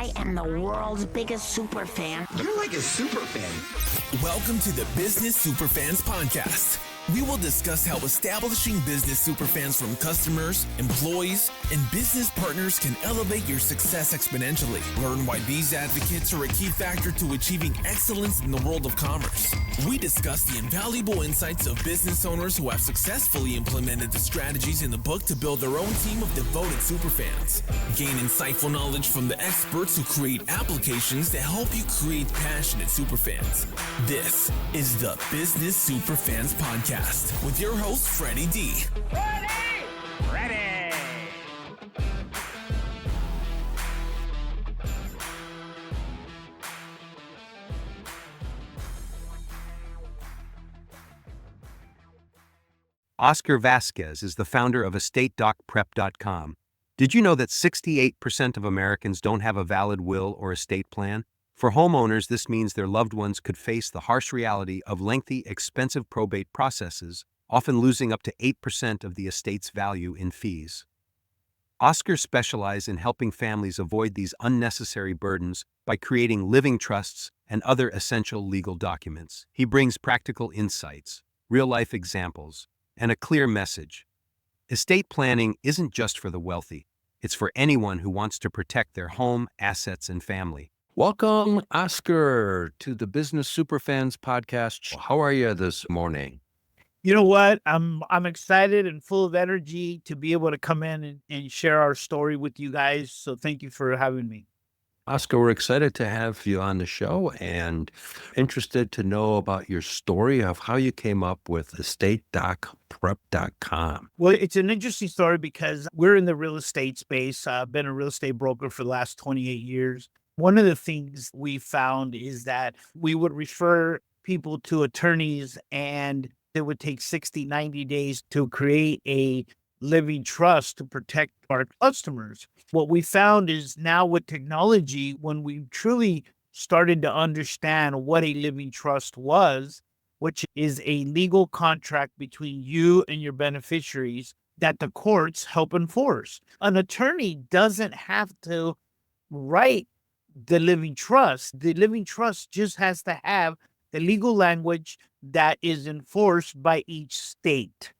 I am the world's biggest super fan. You're like a super fan. Welcome to the Business Superfans podcast. We will discuss how establishing business superfans from customers, employees, and business partners can elevate your success exponentially. Learn why these advocates are a key factor to achieving excellence in the world of commerce. We discuss the invaluable insights of business owners who have successfully implemented the strategies in the book to build their own team of devoted superfans. Gain insightful knowledge from the experts who create applications that help you create passionate superfans. This is the Business Superfans podcast with your host, Freddie D. Ready! Oscar Vasquez is the founder of EstateDocPrep.com. Did you know that 68% of Americans don't have a valid will or estate plan? For homeowners, this means their loved ones could face the harsh reality of lengthy, expensive probate processes, often losing up to 8% of the estate's value in fees. Oscar specializes in helping families avoid these unnecessary burdens by creating living trusts and other essential legal documents. He brings practical insights, real-life examples, and a clear message. Estate planning isn't just for the wealthy. It's for anyone who wants to protect their home, assets, and family. Welcome, Oscar, to the Business Superfans podcast. How are you this morning? You know what? I'm excited and full of energy to be able to come in and share our story with you guys. So thank you for having me. Oscar, we're excited to have you on the show and interested to know about your story of how you came up with EstateDocPrep.com. Well, it's an interesting story because we're in the real estate space. I've been a real estate broker for the last 28 years. One of the things we found is that we would refer people to attorneys and it would take 60, 90 days to create a living trust to protect our customers. What we found is now with technology, when we truly started to understand what a living trust was, which is a legal contract between you and your beneficiaries that the courts help enforce. An attorney doesn't have to write the living trust. The living trust just has to have the legal language that is enforced by each state.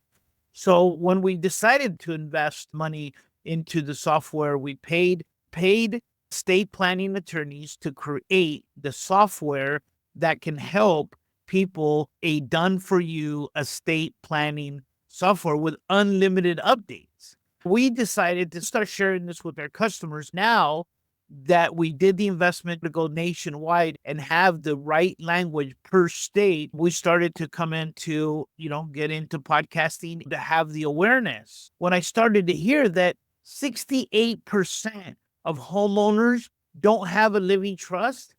So when we decided to invest money into the software, we paid estate planning attorneys to create the software that can help people a done-for-you estate planning software with unlimited updates. We decided to start sharing this with our customers now that we did the investment to go nationwide and have the right language per state. We started to come into, get into podcasting to have the awareness. When I started to hear that 68% of homeowners don't have a living trust,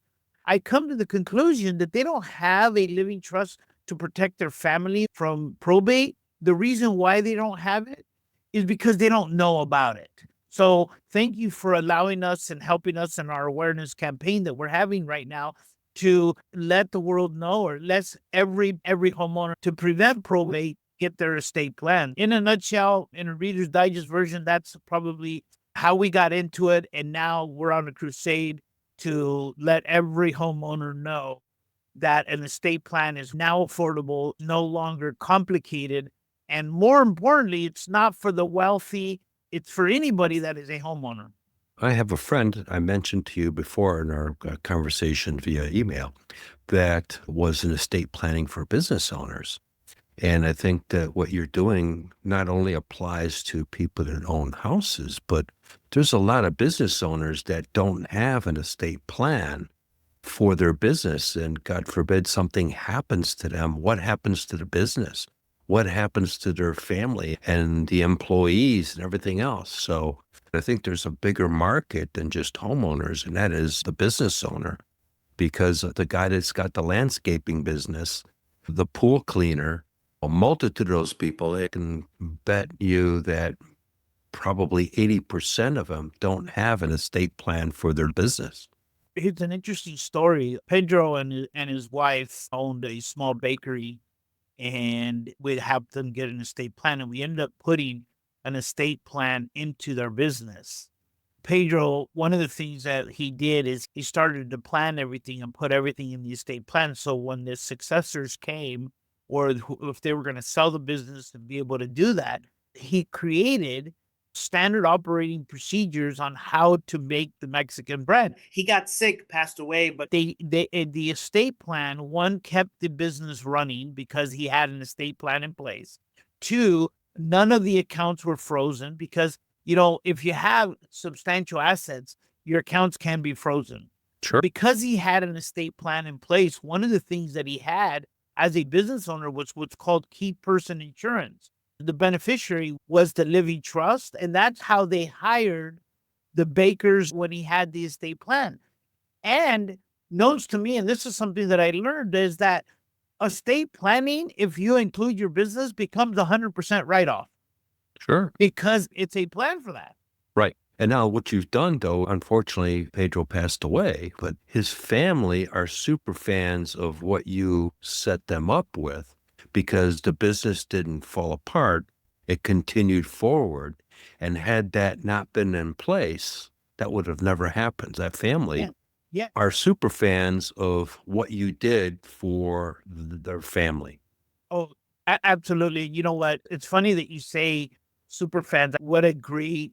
I come to the conclusion that they don't have a living trust to protect their family from probate. The reason why they don't have it is because they don't know about it. So thank you for allowing us and helping us in our awareness campaign that we're having right now to let the world know, or let every homeowner to prevent probate get their estate plan. In a nutshell, in a Reader's Digest version, that's probably how we got into it. And now we're on a crusade to let every homeowner know that an estate plan is now affordable, no longer complicated. And more importantly, it's not for the wealthy. It's for anybody that is a homeowner. I have a friend I mentioned to you before in our conversation via email that was in estate planning for business owners. And I think that what you're doing not only applies to people that own houses, but there's a lot of business owners that don't have an estate plan for their business. And God forbid something happens to them. What happens to the business? What happens to their family and the employees and everything else? So I think there's a bigger market than just homeowners, and that is the business owner, because the guy that's got the landscaping business, the pool cleaner, a multitude of those people, I can bet you that probably 80% of them don't have an estate plan for their business. It's an interesting story. Pedro and his wife owned a small bakery, and we helped them get an estate plan, and we ended up putting an estate plan into their business. Pedro, one of the things that he did is he started to plan everything and put everything in the estate plan. So when the successors came, or if they were going to sell the business to be able to do that, he created standard operating procedures on how to make the Mexican bread. He got sick, passed away, but the estate plan, one, kept the business running because he had an estate plan in place. Two, none of the accounts were frozen because, if you have substantial assets, your accounts can be frozen. Sure. Because he had an estate plan in place, one of the things that he had as a business owner was what's called key person insurance. The beneficiary was the living trust, and that's how they hired the bakers when he had the estate plan. And knows to me, and this is something that I learned, is that estate planning, if you include your business, becomes 100% write-off Sure. because it's a plan for that. Right. And now what you've done, though, unfortunately, Pedro passed away, but his family are super fans of what you set them up with because the business didn't fall apart. It continued forward. And had that not been in place, that would have never happened. That family are super fans of what you did for their family. Oh, absolutely. You know what? It's funny that you say super fans. What a great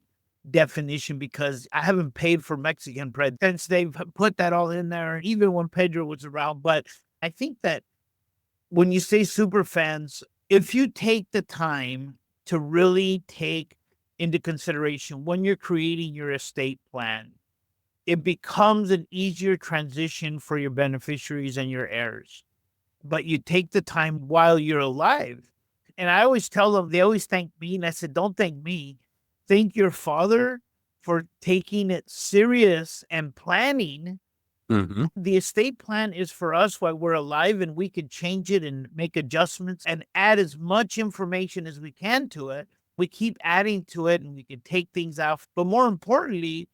definition, because I haven't paid for Mexican bread since they've put that all in there, even when Pedro was around. But I think that when you say super fans, if you take the time to really take into consideration when you're creating your estate plan, it becomes an easier transition for your beneficiaries and your heirs. But you take the time while you're alive. And I always tell them, they always thank me. And I said, don't thank me. Thank your father for taking it serious and planning. Mm-hmm. The estate plan is for us while we're alive, and we can change it and make adjustments and add as much information as we can to it. We keep adding to it and we can take things out. But more importantly,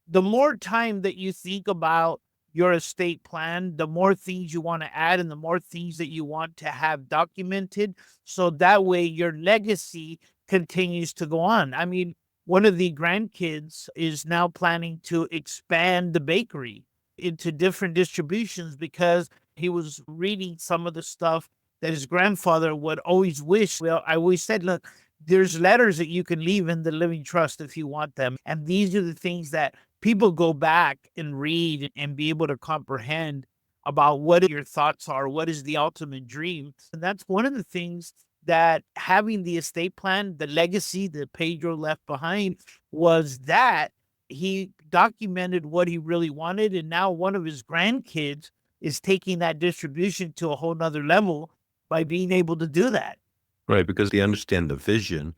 the more time that you think about your estate plan, the more things you want to add and the more things that you want to have documented. So that way your legacy continues to go on. I mean, one of the grandkids is now planning to expand the bakery into different distributions because he was reading some of the stuff that his grandfather would always wish. Well, I always said, look, there's letters that you can leave in the living trust if you want them. And these are the things that people go back and read and be able to comprehend about what your thoughts are, what is the ultimate dream. And that's one of the things that having the estate plan, the legacy that Pedro left behind, was that he documented what he really wanted. And now one of his grandkids is taking that distribution to a whole nother level by being able to do that. Right, because they understand the vision.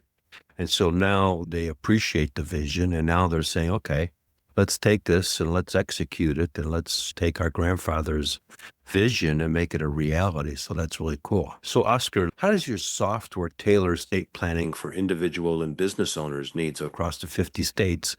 And so now they appreciate the vision. And now they're saying, okay, let's take this and let's execute it. And let's take our grandfather's vision and make it a reality. So that's really cool. So Oscar, how does your software tailor estate planning for individual and business owners' needs across the 50 states?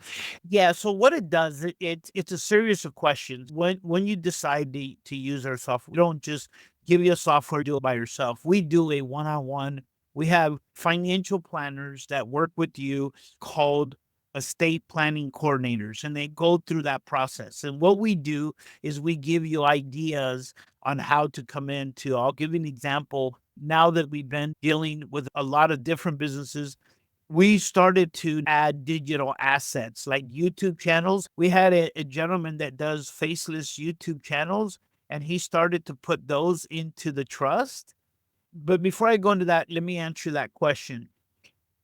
Yeah, so what it does, it's a series of questions. When you decide to use our software, we don't just give you a software, do it by yourself. We do a one-on-one. We have financial planners that work with you called estate planning coordinators, and they go through that process. And what we do is we give you ideas on how to come into. I'll give you an example. Now that we've been dealing with a lot of different businesses, we started to add digital assets like YouTube channels. We had a gentleman that does faceless YouTube channels, and he started to put those into the trust. But before I go into that, let me answer that question.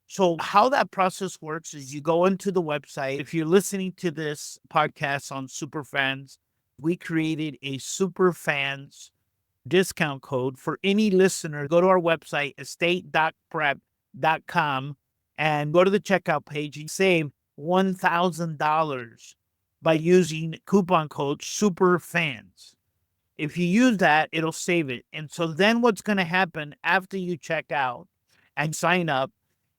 So how that process works is you go into the website. If you're listening to this podcast on Superfans, we created a Superfans discount code for any listener. Go to our website, estate.prep.com, and go to the checkout page and save $1,000 by using coupon code SUPERFANS. If you use that, it'll save it. And so then what's going to happen after you check out and sign up,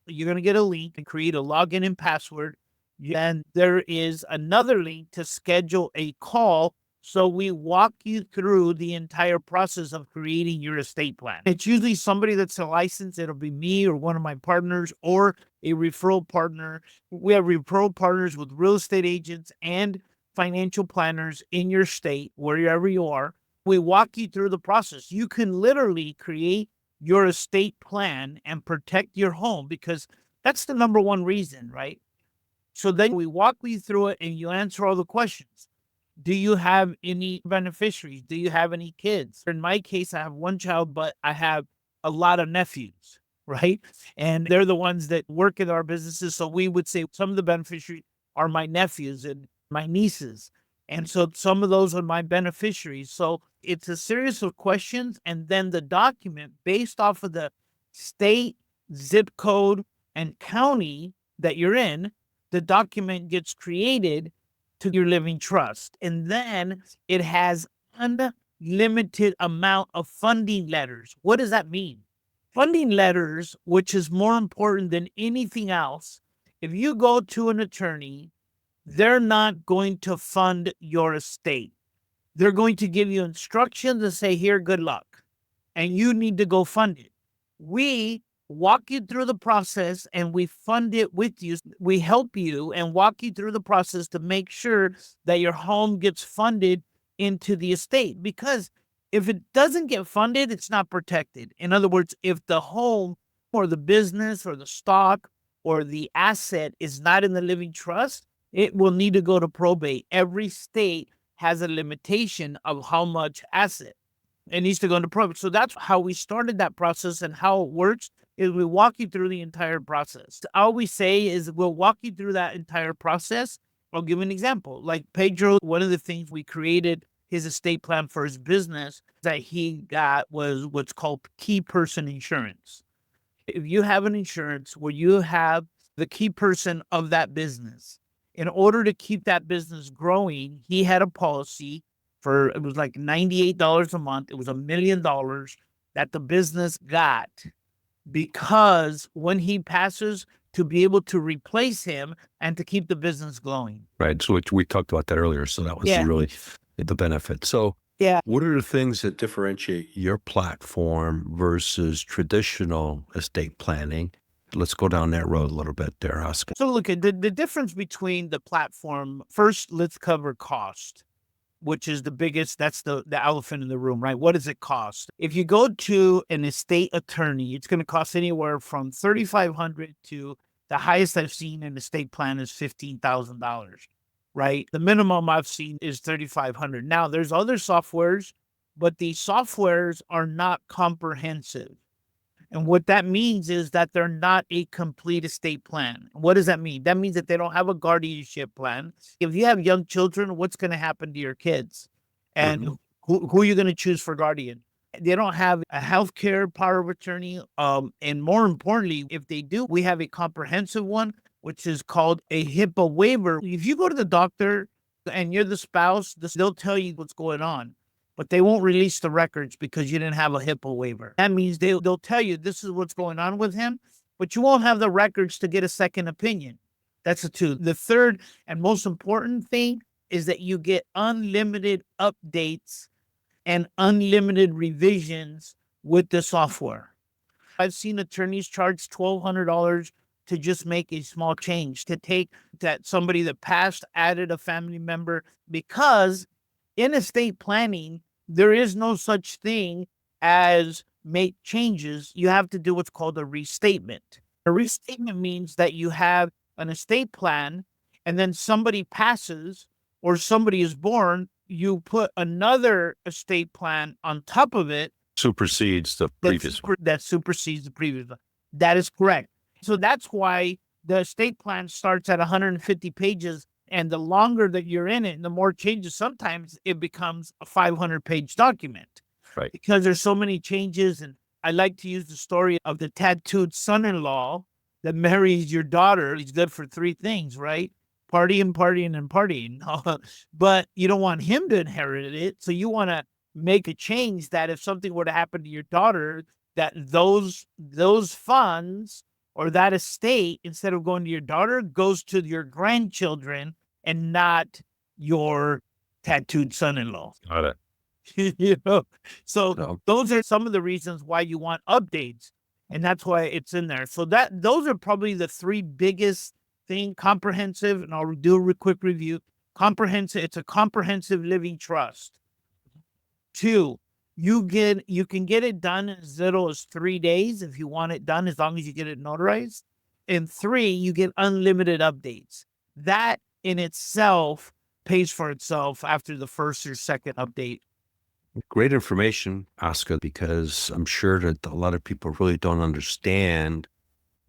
you're going to get a link and create a login and password. Then there is another link to schedule a call So we walk you through the entire process of creating your estate plan. It's usually somebody that's a licensed. It'll be me or one of my partners or a referral partner. We have referral partners with real estate agents and financial planners in your state, wherever you are. We walk you through the process. You can literally create your estate plan and protect your home, because that's the number one reason, right? So then we walk you through it and you answer all the questions. Do you have any beneficiaries? Do you have any kids? In my case, I have one child, but I have a lot of nephews, right? And they're the ones that work in our businesses. So we would say some of the beneficiaries are my nephews and my nieces. And so some of those are my beneficiaries. So it's a series of questions. And then the document, based off of the state, zip code, and county that you're in, the document gets created to your living trust. And then it has unlimited amount of funding letters. What does that mean? Funding letters, which is more important than anything else, if you go to an attorney, they're not going to fund your estate. They're going to give you instructions and say, here, good luck. And you need to go fund it. We walk you through the process and we fund it with you. We help you and walk you through the process to make sure that your home gets funded into the estate. Because if it doesn't get funded, it's not protected. In other words, if the home or the business or the stock or the asset is not in the living trust, it will need to go to probate. Every state has a limitation of how much asset it needs to go into probate. So that's how we started that process, and how it works is we walk you through the entire process. All we say is we'll walk you through that entire process. I'll give an example. Like Pedro, one of the things we created his estate plan for his business that he got was what's called key person insurance. If you have an insurance where you have the key person of that business, in order to keep that business growing, he had a policy for, it was like $98 a month. It was $1 million that the business got, because when he passes, to be able to replace him and to keep the business going. Right. So we talked about that earlier. So that was really the benefit. So what are the things that differentiate your platform versus traditional estate planning? Let's go down that road a little bit there, Oscar. So look, at the difference between the platform, first, let's cover cost, which is the biggest, that's the elephant in the room, right? What does it cost? If you go to an estate attorney, it's going to cost anywhere from $3,500 to the highest I've seen in estate plan is $15,000, right? The minimum I've seen is $3,500. Now, there's other softwares, but these softwares are not comprehensive. And what that means is that they're not a complete estate plan. What does that mean? That means that they don't have a guardianship plan. If you have young children, what's going to happen to your kids? And who are you going to choose for guardian? They don't have a healthcare power of attorney. And more importantly, if they do, we have a comprehensive one, which is called a HIPAA waiver. If you go to the doctor and you're the spouse, they'll tell you what's going on, but they won't release the records because you didn't have a HIPAA waiver. That means they'll tell you this is what's going on with him, but you won't have the records to get a second opinion. That's the two. The third and most important thing is that you get unlimited updates and unlimited revisions with the software. I've seen attorneys charge $1,200 to just make a small change, to take that somebody that passed, added a family member, because in estate planning, there is no such thing as make changes. You have to do what's called a restatement. A restatement means that you have an estate plan and then somebody passes or somebody is born, you put another estate plan on top of it. Supersedes the previous one. That supersedes the previous one. That is correct. So that's why the estate plan starts at 150 pages. And the longer that you're in it, the more changes, sometimes it becomes a 500-page document. Right. Because there's so many changes. And I like to use the story of the tattooed son-in-law that marries your daughter. He's good for three things, right? Partying, partying, and partying. But you don't want him to inherit it. So you want to make a change that if something were to happen to your daughter, that those funds or that estate, instead of going to your daughter, goes to your grandchildren and not your tattooed son-in-law. Got it. You know, so So, those are some of the reasons why you want updates, and that's why it's in there. So those are probably the three biggest thing. Comprehensive, and I'll do a quick review. Comprehensive, it's a comprehensive living trust. 2, you can get it done in as little as 3 days if you want it done, as long as you get it notarized. And 3, you get unlimited updates. That in itself pays for itself after the first or second update. great information, Oscar, because I'm sure that a lot of people really don't understand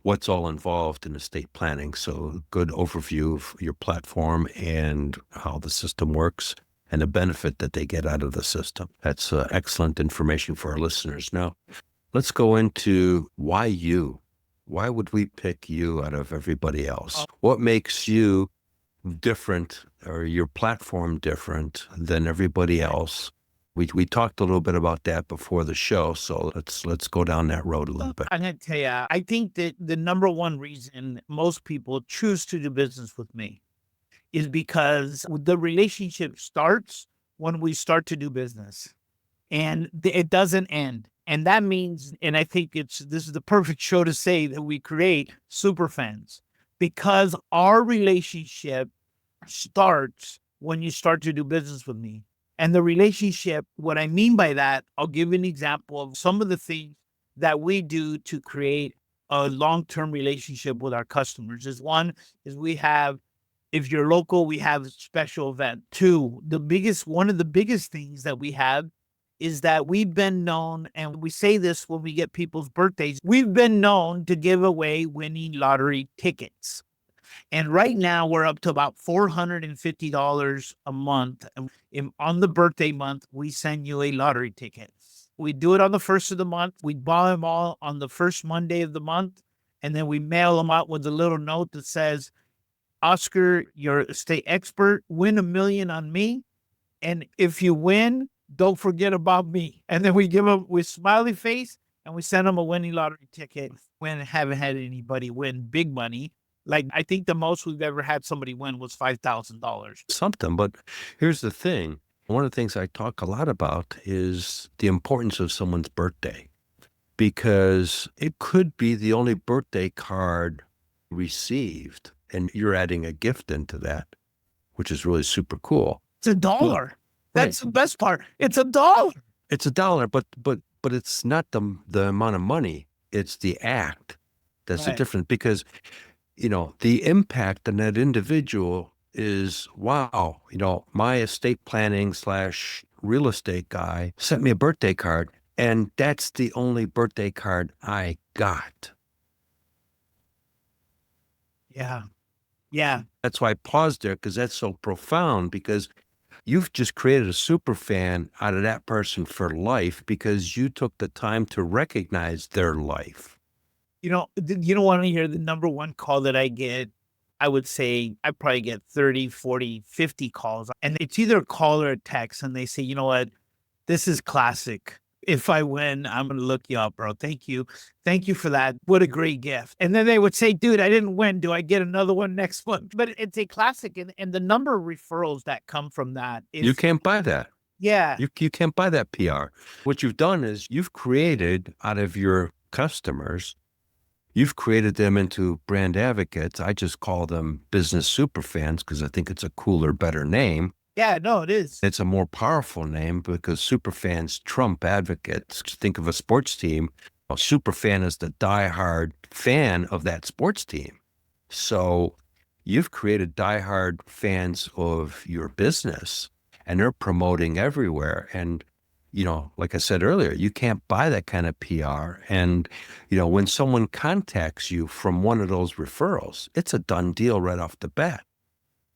what's all involved in estate planning. So good overview of your platform and how the system works and the benefit that they get out of the system. That's excellent information for our listeners. Now, let's go into why you. Why would we pick you out of everybody else? What makes you different, or your platform different than everybody else? We talked a little bit about that before the show, so let's go down that road a little bit. I'm going to tell you, I think that the number one reason most people choose to do business with me is because the relationship starts when we start to do business, and it doesn't end. And that means, and I think this is the perfect show to say that we create Superfans, because our relationship starts when you start to do business with me. And the relationship, what I mean by that, I'll give you an example of some of the things that we do to create a long-term relationship with our customers. One is we have, if you're local, we have a special event. 2, one of the biggest things that we have is that we've been known, and we say this when we get people's birthdays, we've been known to give away winning lottery tickets. And right now we're up to about $450 a month. And on the birthday month, we send you a lottery ticket. We do it on the first of the month. We buy them all on the first Monday of the month. And then we mail them out with a little note that says, Oscar, you're a estate expert, win $1 million on me. And if you win, don't forget about me. And then we give them with smiley face, and we send them a winning lottery ticket. We haven't had anybody win big money. Like, I think the most we've ever had somebody win was $5,000. Something, but here's the thing. One of the things I talk a lot about is the importance of someone's birthday, because it could be the only birthday card received, and you're adding a gift into that, which is really super cool. It's $1. That's the best part. It's $1. It's $1, but it's not the amount of money. It's the act. That's the difference, because the impact on that individual is, wow, my estate planning / real estate guy sent me a birthday card, and that's the only birthday card I got. Yeah. Yeah. That's why I paused there, because that's so profound, because you've just created a super fan out of that person for life, because you took the time to recognize their life. You don't want to hear the number one call that I get. I would say I probably get 30, 40, 50 calls. And it's either a call or a text. And they say, you know what? This is classic. If I win, I'm going to look you up, bro. Thank you. Thank you for that. What a great gift. And then they would say, dude, I didn't win. Do I get another one next month? But it's a classic. And the number of referrals that come from that is... You can't buy that. Yeah. You can't buy that PR. What you've done is you've created out of your customers, you've created them into brand advocates. I just call them business superfans because I think it's a cooler, better name. Yeah, no, it is. It's a more powerful name because superfans trump advocates. Think of a sports team. A superfan is the diehard fan of that sports team. So you've created diehard fans of your business, and they're promoting everywhere. And like I said earlier, you can't buy that kind of PR. And, when someone contacts you from one of those referrals, it's a done deal right off the bat.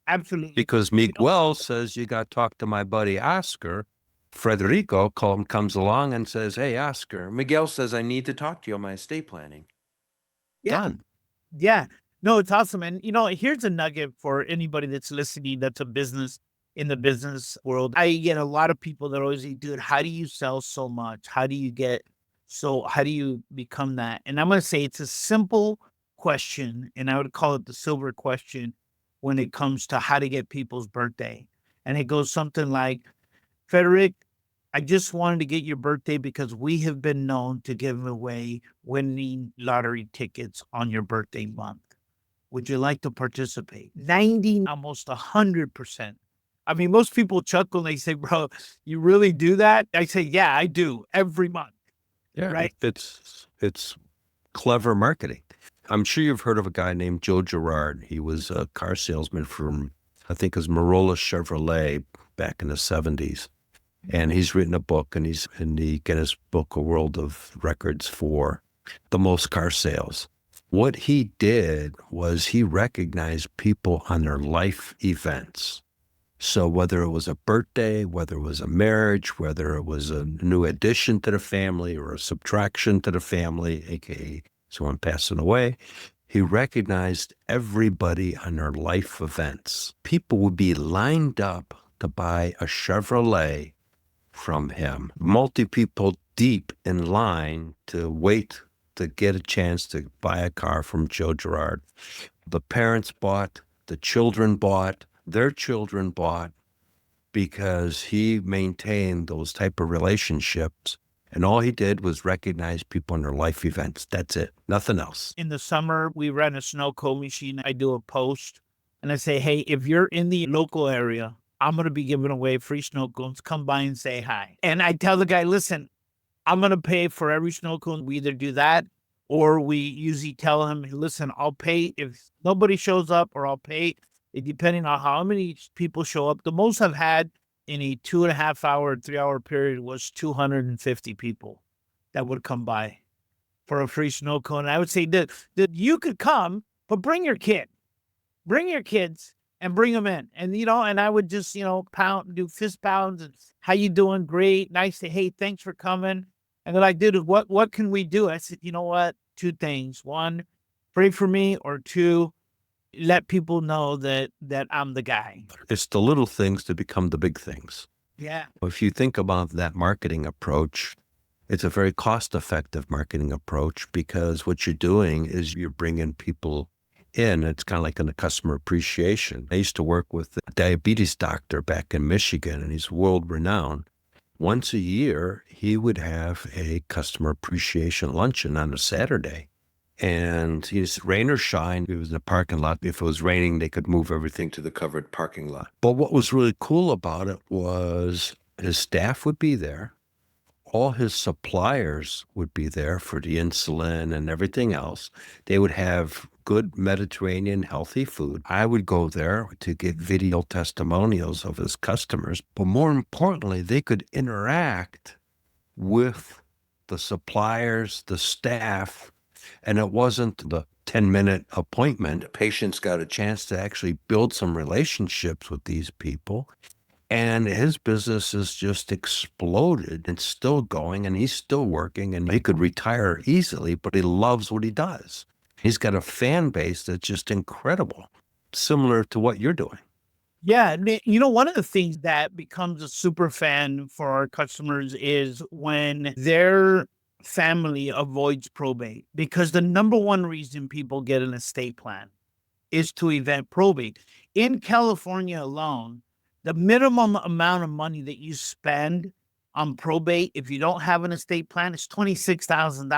Absolutely. Because Miguel says, you got to talk to my buddy Oscar. Federico comes along and says, hey, Oscar, Miguel says, I need to talk to you on my estate planning. Yeah. Done. Yeah. No, it's awesome. And, here's a nugget for anybody that's listening that's a business in the business world. I get a lot of people that always say, dude, how do you sell so much? How do you become that? And I'm going to say it's a simple question, and I would call it the silver question when it comes to how to get people's birthday. And it goes something like, Frederick, I just wanted to get your birthday because we have been known to give away winning lottery tickets on your birthday month. Would you like to participate? 90, almost 100%. I mean, most people chuckle and they say, bro, you really do that? I say, yeah, I do every month. Yeah, Right. It's clever marketing. I'm sure you've heard of a guy named Joe Girard. He was a car salesman from, I think it was Marola Chevrolet back in the 70s. And he's written a book, and he's in the Guinness Book of World of Records for the most car sales. What he did was he recognized people on their life events. So whether it was a birthday, whether it was a marriage, whether it was a new addition to the family or a subtraction to the family, aka someone passing away, he recognized everybody on their life events. People would be lined up to buy a Chevrolet from him, multi-people deep in line to wait to get a chance to buy a car from Joe Girard. The parents bought, the children bought, their children bought, because he maintained those type of relationships. And all he did was recognize people in their life events. That's it. Nothing else. In the summer, we rent a snow cone machine. I do a post and I say, hey, if you're in the local area, I'm going to be giving away free snow cones. Come by and say hi. And I tell the guy, listen, I'm going to pay for every snow cone. We either do that or we usually tell him, listen, I'll pay if nobody shows up, or I'll pay depending on how many people show up. The most I've had in a 2.5 hour, 3 hour period was 250 people that would come by for a free snow cone. And I would say that you could come, but bring your kid, bring your kids and bring them in. And, and I would just, do fist pounds and how you doing? Great. Nice to, hey, thanks for coming. And they're like, dude, what can we do? I said, you know what? 2 things. 1, pray for me, or 2, let people know that I'm the guy. It's the little things that become the big things. Yeah. If you think about that marketing approach, it's a very cost-effective marketing approach, because what you're doing is you're bringing people in. It's kind of like in the customer appreciation. I used to work with a diabetes doctor back in Michigan, and he's world-renowned. Once a year, he would have a customer appreciation luncheon on a Saturday. And he's rain or shine. It was in a parking lot. If it was raining, they could move everything to the covered parking lot. But what was really cool about it was his staff would be there. All his suppliers would be there for the insulin and everything else. They would have good Mediterranean healthy food. I would go there to get video testimonials of his customers. But more importantly, they could interact with the suppliers, the staff. And it wasn't the 10-minute appointment. Patients got a chance to actually build some relationships with these people. And his business has just exploded and still going, and he's still working, and he could retire easily, but he loves what he does. He's got a fan base that's just incredible, similar to what you're doing. Yeah. One of the things that becomes a super fan for our customers is when their family avoids probate, because the number one reason people get an estate plan is to event probate. In California alone, the minimum amount of money that you spend on probate, if you don't have an estate plan, is $26,000.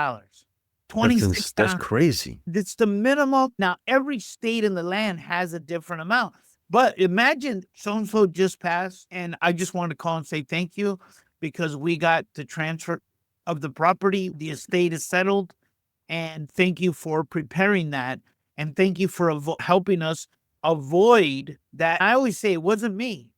$26,000. That's crazy. It's the minimum. Now, every state in the land has a different amount. But imagine so-and-so just passed, and I just wanted to call and say thank you because we got the transfer of the property. The estate is settled, and thank you for preparing that, and thank you for helping us avoid that. I always say it wasn't me.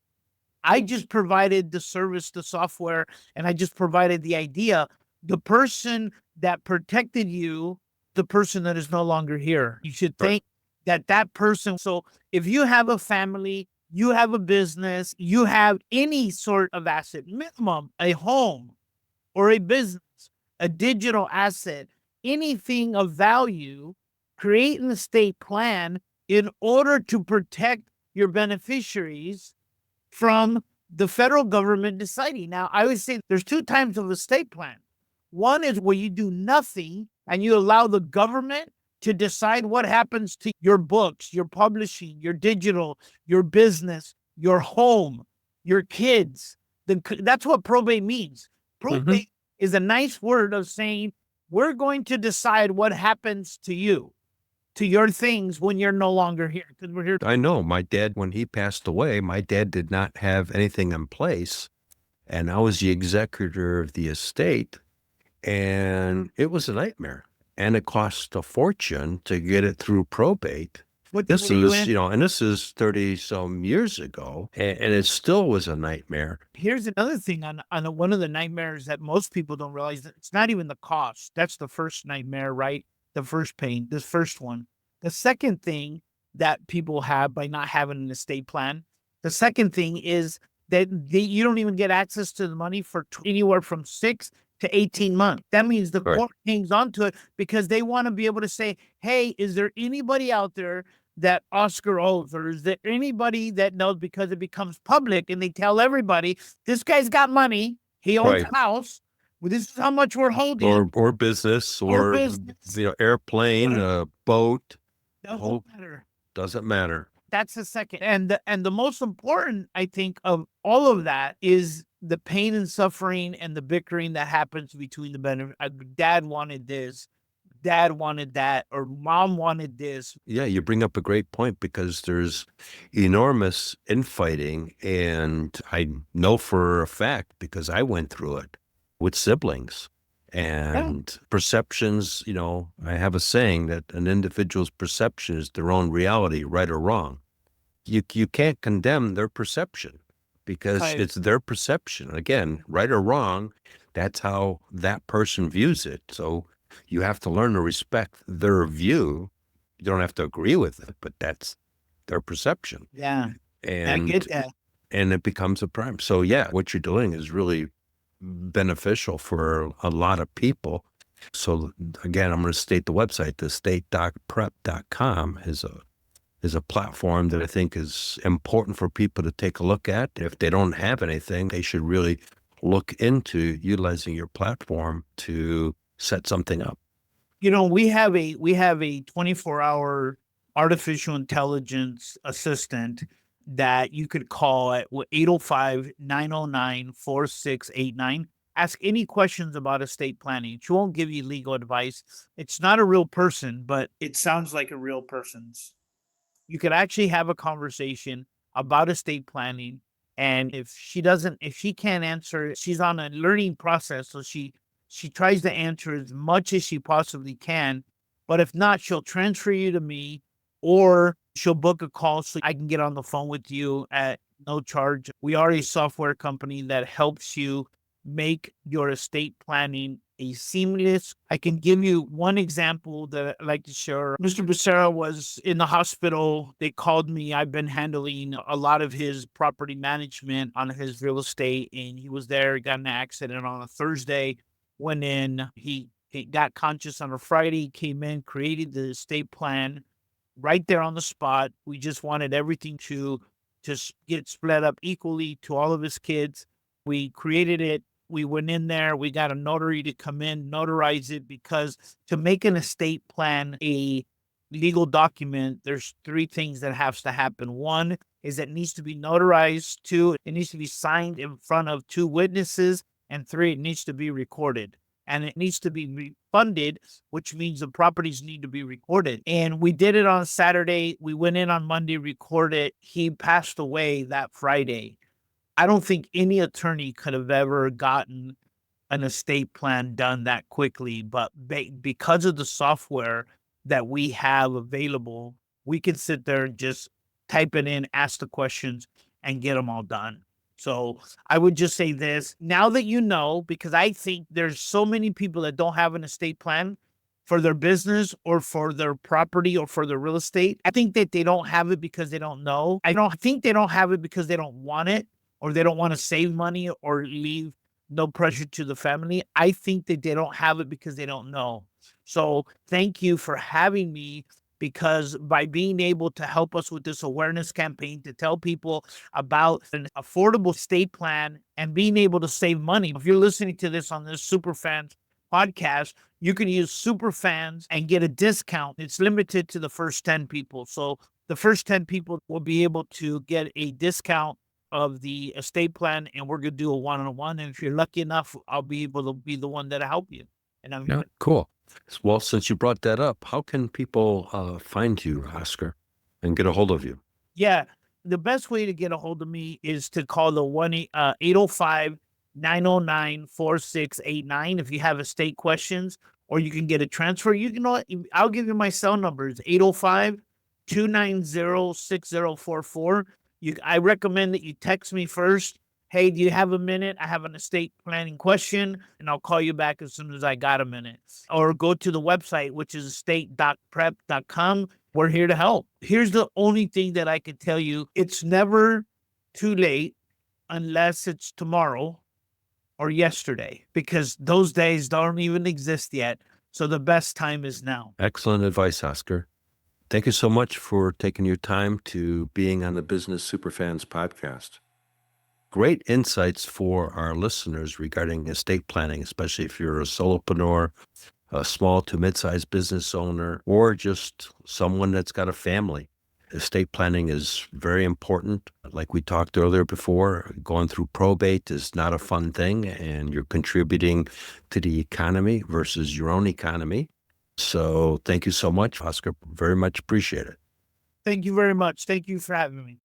I just provided the service, the software, and I just provided the idea. The person that protected you, the person that is no longer here, you should thank that person. So if you have a family, you have a business, you have any sort of asset, minimum, a home or a business, a digital asset, anything of value, create an estate plan in order to protect your beneficiaries from the federal government deciding. Now, I would say there's 2 types of estate plan. One is where you do nothing and you allow the government to decide what happens to your books, your publishing, your digital, your business, your home, your kids. That's what probate means. Probate is a nice word of saying, we're going to decide what happens to you, to your things when you're no longer here. Because we're here. I know my dad, when he passed away, my dad did not have anything in place. And I was the executor of the estate. And it was a nightmare. And it cost a fortune to get it through probate. This is, and this is 30 some years ago, and it still was a nightmare. Here's another thing on one of the nightmares that most people don't realize, that it's not even the cost. That's the first nightmare, right? The first pain, this first one. The second thing that people have by not having an estate plan, the second thing is that you don't even get access to the money for anywhere from 6 to 18 months. That means the court hangs on to it because they want to be able to say, hey, is there anybody out there that Oscar owes, or is there anybody that knows, because it becomes public and they tell everybody, this guy's got money, he owns a house, well, this is how much we're holding. Or business, or airplane, boat. Doesn't matter. Doesn't matter. That's the second. And the most important, I think, of all of that is the pain and suffering and the bickering that happens between the benefit. Dad wanted this, dad wanted that, or mom wanted this. Yeah, you bring up a great point, because there's enormous infighting. And I know for a fact, because I went through it with siblings. And perceptions, I have a saying that an individual's perception is their own reality, right or wrong. You can't condemn their perception, because it's their perception. Again, right or wrong, that's how that person views it. So you have to learn to respect their view. You don't have to agree with it, but that's their perception. Yeah, and I get that. And it becomes a problem. So yeah, what you're doing is really beneficial for a lot of people. So again, I'm going to state the website. The estate.prep.com is a platform that I think is important for people to take a look at. If they don't have anything, they should really look into utilizing your platform to set something up. We have a 24-hour artificial intelligence assistant that you could call at 805-909-4689. Ask any questions about estate planning. She won't give you legal advice. It's not a real person, but it sounds like a real person's. You could actually have a conversation about estate planning. And if she can't answer, she's on a learning process. So she tries to answer as much as she possibly can. But if not, she'll transfer you to me, or she'll book a call so I can get on the phone with you at no charge. We are a software company that helps you make your estate planning a seamless. I can give you one example that I'd like to share. Mr. Becerra was in the hospital. They called me. I've been handling a lot of his property management on his real estate, and he was there. He got in an accident on a Thursday. Went in. He got conscious on a Friday. Came in, created the estate plan right there on the spot. We just wanted everything to just get split up equally to all of his kids. We created it. We went in there. We got a notary to come in, notarize it, because to make an estate plan a legal document, there's 3 things that has to happen. 1 is it needs to be notarized. 2, it needs to be signed in front of 2 witnesses. And 3, it needs to be recorded. And it needs to be refunded, which means the properties need to be recorded. And we did it on Saturday. We went in on Monday, recorded. He passed away that Friday. I don't think any attorney could have ever gotten an estate plan done that quickly, but because of the software that we have available, we can sit there and just type it in, ask the questions, and get them all done. So I would just say this, now that you know, because I think there's so many people that don't have an estate plan for their business or for their property or for their real estate. I think that they don't have it because they don't know. I don't think they don't have it because they don't want it, or they don't want to save money or leave no pressure to the family. I think that they don't have it because they don't know. So thank you for having me, because by being able to help us with this awareness campaign to tell people about an affordable estate plan and being able to save money. If you're listening to this on this Superfans podcast, you can use Superfans and get a discount. It's limited to the first 10 people. So the first 10 people will be able to get a discount of the estate plan, and we're going to do a one-on-one. And if you're lucky enough, I'll be able to be the one that help you. And I'm Yeah, cool. Well, since you brought that up, how can people find you, Oscar, and get a hold of you? Yeah, the best way to get a hold of me is to call the 805-909-4689 if you have estate questions, or you can get a transfer. You can know, I'll give you my cell number. It's 805-290-6044. I recommend that you text me first. Hey, do you have a minute? I have an estate planning question, and I'll call you back as soon as I got a minute. Or go to the website, which is estate.prep.com. We're here to help. Here's the only thing that I can tell you. It's never too late unless it's tomorrow or yesterday, because those days don't even exist yet. So the best time is now. Excellent advice, Oscar. Thank you so much for taking your time to being on the Business Superfans podcast. Great insights for our listeners regarding estate planning, especially if you're a solopreneur, a small to mid-sized business owner, or just someone that's got a family. Estate planning is very important. Like we talked earlier before, going through probate is not a fun thing, and you're contributing to the economy versus your own economy. So thank you so much, Oscar. Very much appreciate it. Thank you very much. Thank you for having me.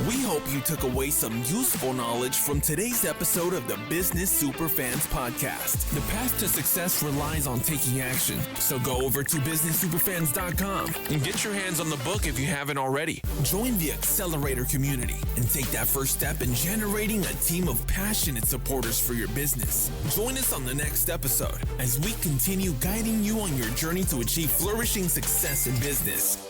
We hope you took away some useful knowledge from today's episode of the Business Superfans podcast. The path to success relies on taking action. So go over to businesssuperfans.com and get your hands on the book if you haven't already. Join the Accelerator community and take that first step in generating a team of passionate supporters for your business. Join us on the next episode as we continue guiding you on your journey to achieve flourishing success in business.